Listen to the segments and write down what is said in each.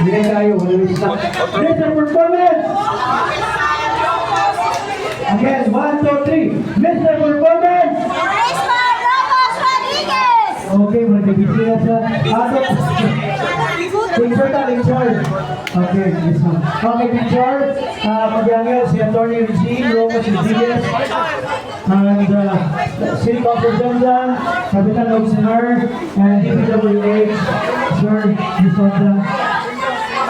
Hindi tayo, wala rin sa Mr. Performance! Again, 1, 2, 3. Mr. Performance! Okay, magkabisi na sa ato. Picture ta, picture. Okay, this one. Okay, picture. Magyangyo si Atty. Regine Ramos Rodriguez. And City Council President, Kapitan Ogsenar, and DPWH, Sir Gisonda.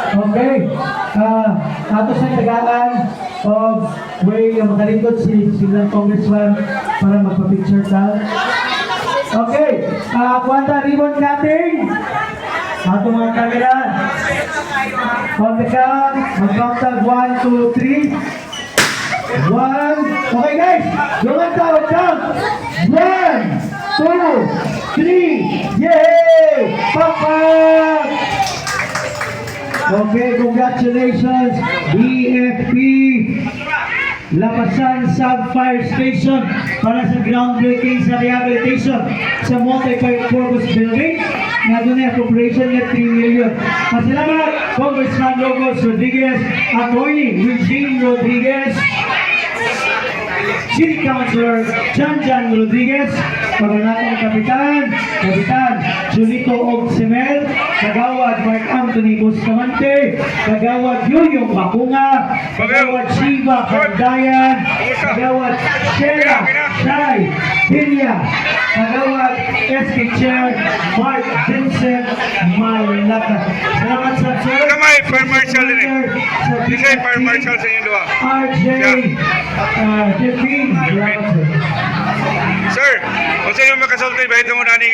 Okay. Ato sa tagaan of way makalingkod si silang congressman para magpa-picture ta. Okay, kwanta ribbon cutting. Ato mga kamera. On the count, mag-countag 1, 2, 3. 1. Okay guys, yung count. 1, 2, 3. Yay! Papak! Okay, congratulations, BFP Lapasan Sub-Fire Station para sa groundbreaking sa rehabilitation sa multi-purpose building na doon ay appropriation na 3 million. Masalamat, Congressman Ramos Rodriguez, Atty. Regine Rodriguez, City Councilor Jan Rodriguez, Paganatong Kapitan Julito Ogsemel, Kagawad Mark Anthony Bustamante, Kagawad Yulyong Bakunga, Kagawad Shiva Kandayan, Kagawad Sheila Shai Pinya, Kagawad SK Chair Mark Vincent Malata. Salamat sa sir. Kamay, Fire Marshal din eh. Isa yung Fire Marshal sa inyo dua. RJ Jeffrey. Sir, kung sa inyo makasulti, bahit mo naning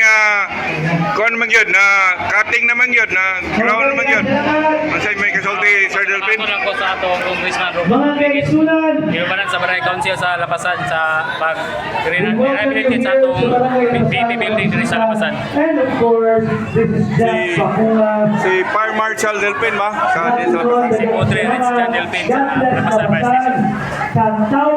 kuhan naman yun, na cutting naman yun, na ground naman yun. Kung sa inyo may kasulti, Sir Delpin. Ito lang ko sa atong Congressman Robert Mga Rodriguez. kaisunan. Inubanan sa Barangay Council sa Lapasan sa pag-rehabilitate sa atong BP building dito sa Lapasan. And of course, this is Jack Bakunga. Si Fire Marshal Delpin ba? Sa Lapasan. Si Audrey Rich Delpin sa Lapasan Fire Station. Kantaw